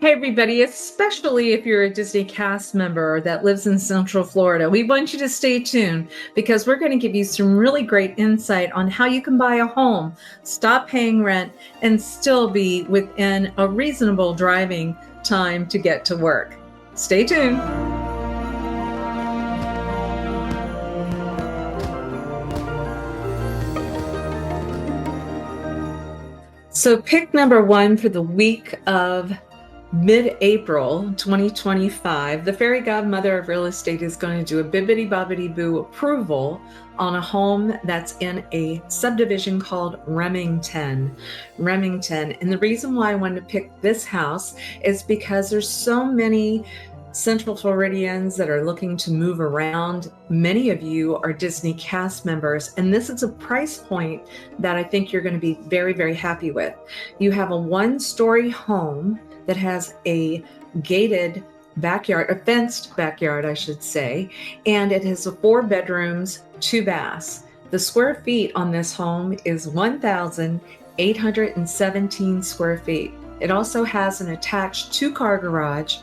Hey, everybody, especially if you're a Disney cast member that lives in Central Florida, we want you to stay tuned because we're going to give you some really great insight on how you can buy a home, stop paying rent, and still be within a reasonable driving time to get to work. Stay tuned. So pick number one for the week of mid-April 2025, the fairy godmother of real estate is going to do a bibbidi-bobbidi-boo approval on a home that's in a subdivision called Remington. And the reason why I wanted to pick this house is because there's so many Central Floridians that are looking to move around. Many of you are Disney cast members, and this is a price point that I think you're going to be very, very happy with. You have a one-story home that has a gated backyard, a fenced backyard, I should say, and it has 4 bedrooms, 2 baths. The square feet on this home is 1,817 square feet. It also has an attached 2-car garage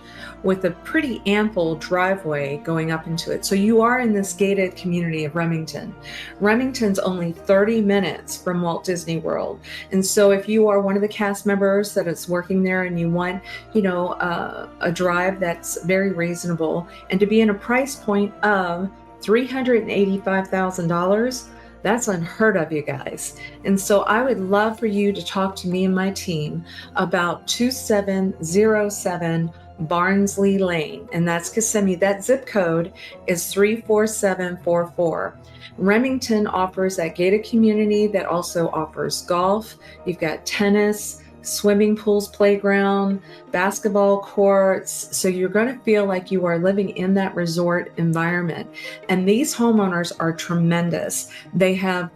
with a pretty ample driveway going up into it. So you are in this gated community of Remington. Remington's only 30 minutes from Walt Disney World. And so if you are one of the cast members that is working there and you want, a drive that's very reasonable and to be in a price point of $385,000, that's unheard of, you guys. And so I would love for you to talk to me and my team about 2707 Barnsley Lane, and that's Kissimmee. That zip code is 34744. Remington offers that gated community that also offers golf. You've got tennis, swimming pools, playground, basketball courts. So you're going to feel like you are living in that resort environment. And these homeowners are tremendous. They have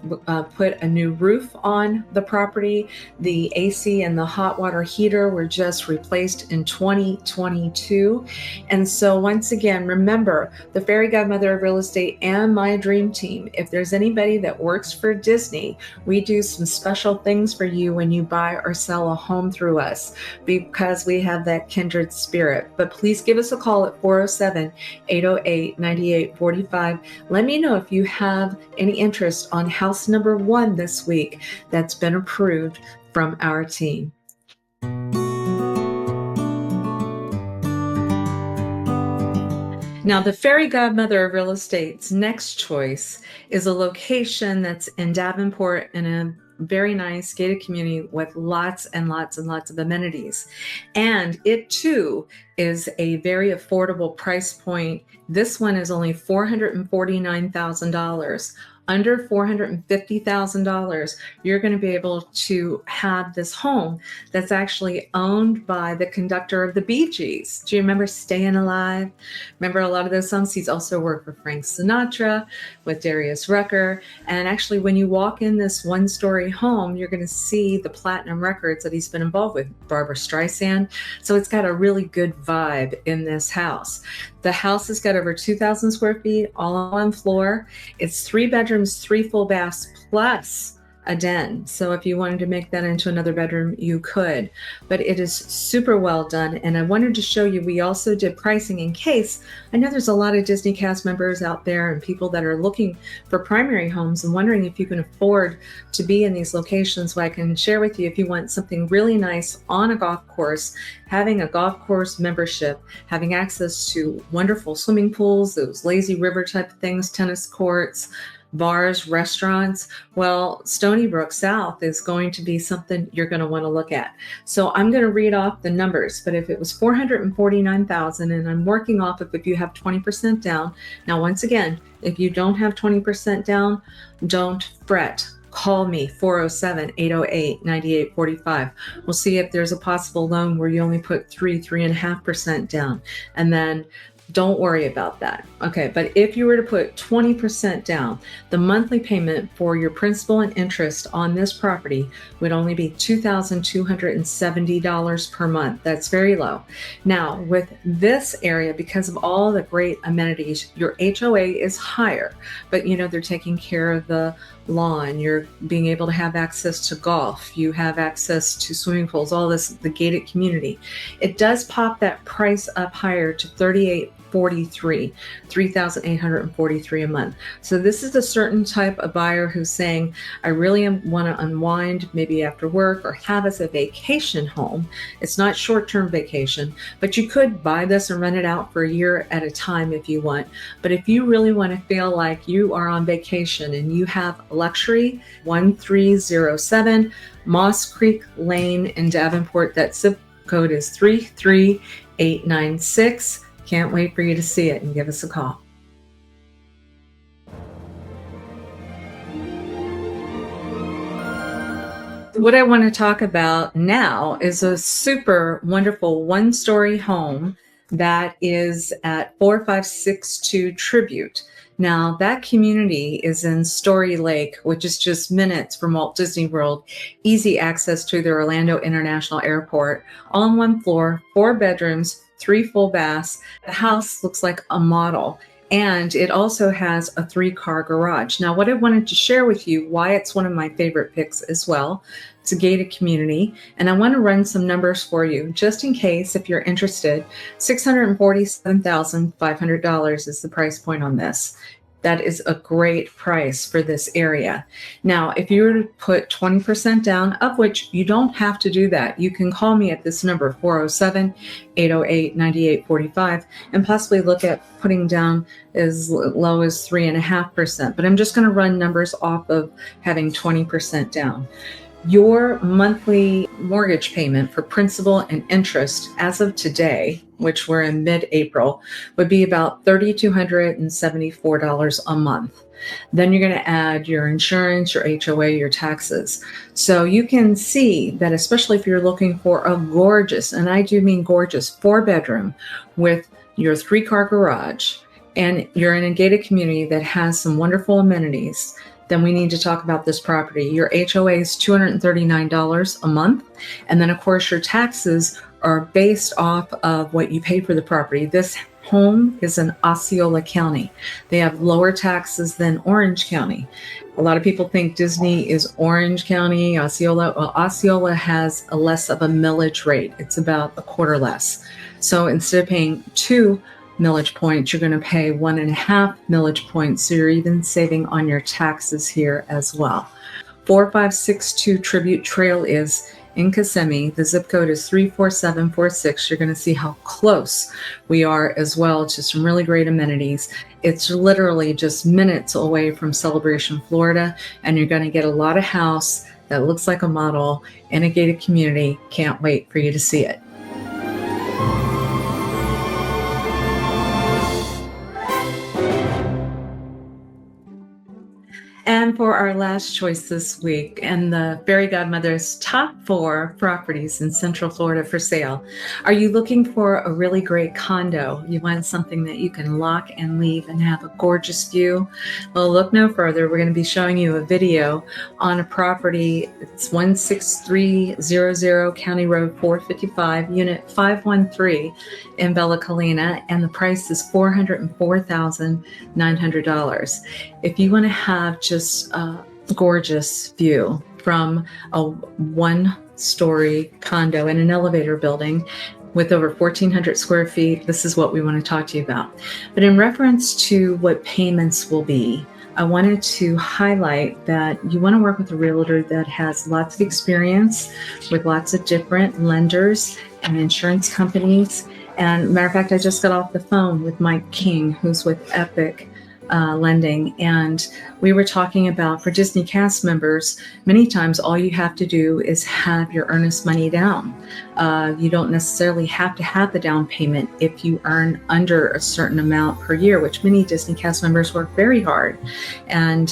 put a new roof on the property. The AC and the hot water heater were just replaced in 2022. And so once again, remember, the fairy godmother of real estate and my dream team, if there's anybody that works for Disney, we do some special things for you when you buy or sell a home through us because we have that kindred spirit. But please give us a call at 407-808-9845. Let me know if you have any interest on house number 1 this week that's been approved from our team. Now, the fairy godmother of real estate's next choice is a location that's in Davenport in a very nice gated community with lots and lots and lots of amenities. And it too is a very affordable price point. This one is only $449,000. Under $450,000, you're going to be able to have this home that's actually owned by the conductor of the Bee Gees. Do you remember Staying Alive? Remember a lot of those songs? He's also worked with Frank Sinatra, with Darius Rucker. And actually, when you walk in this one-story home, you're going to see the platinum records that he's been involved with, Barbra Streisand. So it's got a really good vibe in this house. The house has got over 2,000 square feet, all on one floor. It's 3 bedrooms, 3 full baths, plus a den. So if you wanted to make that into another bedroom, you could. But it is super well done. And I wanted to show you, we also did pricing in case. I know there's a lot of Disney cast members out there and people that are looking for primary homes and wondering if you can afford to be in these locations. Well, I can share with you if you want something really nice on a golf course, having a golf course membership, having access to wonderful swimming pools, those lazy river type of things, tennis courts, bars, restaurants. Well, Stonybrook South is going to be something you're going to want to look at. So I'm going to read off the numbers, but if it was $449,000 and I'm working off of if you have 20% down. Now, once again, if you don't have 20% down, don't fret. Call me, 407-808-9845. We'll see if there's a possible loan where you only put 3.5% down. And then don't worry about that. Okay, but if you were to put 20% down, the monthly payment for your principal and interest on this property would only be $2,270 per month. That's very low. Now, with this area, because of all the great amenities, your HOA is higher, but they're taking care of the lawn, you're being able to have access to golf, you have access to swimming pools, all this, the gated community. It does pop that price up higher to $3,843 a month. So this is a certain type of buyer who's saying, I really want to unwind maybe after work or have as a vacation home. It's not short-term vacation, but you could buy this and rent it out for a year at a time if you want. But if you really want to feel like you are on vacation and you have luxury, 1307 Moss Creek Lane in Davenport, that zip code is 33896. Can't wait for you to see it and give us a call. What I want to talk about now is a super wonderful one-story home that is at 4562 Tribute. Now, that community is in Story Lake, which is just minutes from Walt Disney World, easy access to the Orlando International Airport, all on one floor, 4 bedrooms, 3 full baths. The house looks like a model, and it also has a 3-car garage. Now, what I wanted to share with you, why it's one of my favorite picks as well, it's a gated community, and I want to run some numbers for you, just in case if you're interested. $647,500 is the price point on this. That is a great price for this area. Now, if you were to put 20% down, of which you don't have to do that, you can call me at this number, 407-808-9845, and possibly look at putting down as low as 3.5%. But I'm just going to run numbers off of having 20% down. Your monthly mortgage payment for principal and interest as of today, which we're in mid-April, would be about $3,274 a month. Then you're going to add your insurance, your HOA, your taxes. So you can see that, especially if you're looking for a gorgeous, and I do mean gorgeous, 4-bedroom with your 3-car garage, and you're in a gated community that has some wonderful amenities, then we need to talk about this property. Your HOA is $239 a month. And then, of course, your taxes are based off of what you pay for the property. This home is in Osceola County. They have lower taxes than Orange County. A lot of people think Disney is Orange County, Osceola. Well, Osceola has a less of a millage rate. It's about a quarter less. So instead of paying 2 millage points, you're going to pay 1.5 millage points. So you're even saving on your taxes here as well. 4562 Tribute Trail is in Kissimmee. The zip code is 34746. You're going to see how close we are as well to some really great amenities. It's literally just minutes away from Celebration, Florida, and you're going to get a lot of house that looks like a model in a gated community. Can't wait for you to see it. And for our last choice this week, and the Fairy Godmother's top 4 properties in Central Florida for sale. Are you looking for a really great condo? You want something that you can lock and leave and have a gorgeous view? Well, look no further. We're going to be showing you a video on a property. It's 16300 County Road 455, Unit 513 in Bella Collina, and the price is $404,900. If you want to have just a gorgeous view from a 1-story condo in an elevator building with over 1,400 square feet, this is what we want to talk to you about. But in reference to what payments will be, I wanted to highlight that you want to work with a realtor that has lots of experience with lots of different lenders and insurance companies. And matter of fact, I just got off the phone with Mike King, who's with Epic Lending, and we were talking about, for Disney cast members, many times all you have to do is have your earnest money down. You don't necessarily have to have the down payment if you earn under a certain amount per year, which many Disney cast members work very hard, and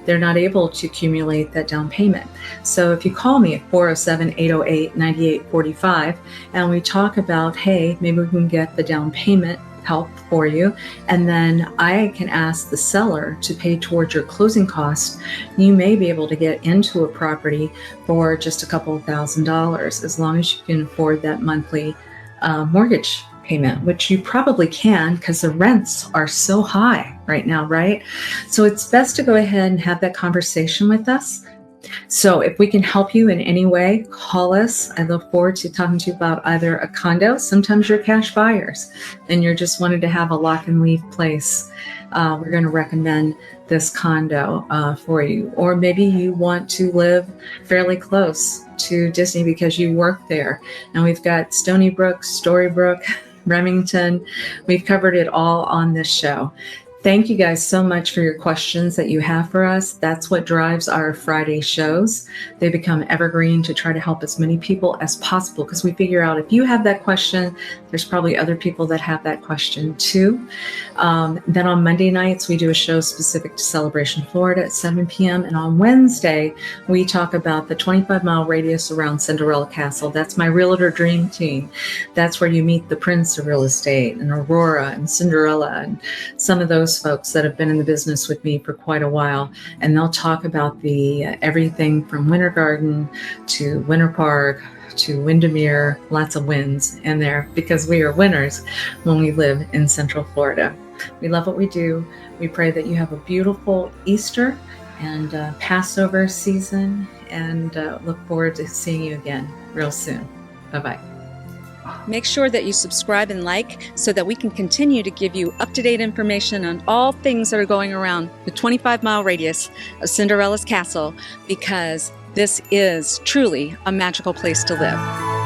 they're not able to accumulate that down payment. So if you call me at 407-808-9845 and we talk about, hey, maybe we can get the down payment help for you, and then I can ask the seller to pay towards your closing costs, you may be able to get into a property for just a couple of $1,000s, as long as you can afford that monthly mortgage payment, which you probably can because the rents are so high right now, right? So it's best to go ahead and have that conversation with us. So if we can help you in any way, call us. I look forward to talking to you about either a condo. Sometimes you're cash buyers and you're just wanting to have a lock and leave place. We're going to recommend this condo for you. Or maybe you want to live fairly close to Disney because you work there. And we've got Stonybrook, Storybrooke, Remington. We've covered it all on this show. Thank you guys so much for your questions that you have for us. That's what drives our Friday shows. They become evergreen to try to help as many people as possible because we figure out if you have that question, there's probably other people that have that question too. Then on Monday nights, we do a show specific to Celebration Florida at 7 p.m. And on Wednesday, we talk about the 25-mile radius around Cinderella Castle. That's my Realtor Dream Team. That's where you meet the Prince of Real Estate and Aurora and Cinderella and some of those folks that have been in the business with me for quite a while, and they'll talk about the everything from Winter Garden to Winter Park to Windermere, lots of wins in there because we are winners when we live in Central Florida. We love what we do. We pray that you have a beautiful Easter and Passover season, and look forward to seeing you again real soon. Bye-bye. Make sure that you subscribe and like so that we can continue to give you up-to-date information on all things that are going around the 25-mile radius of Cinderella's castle, because this is truly a magical place to live.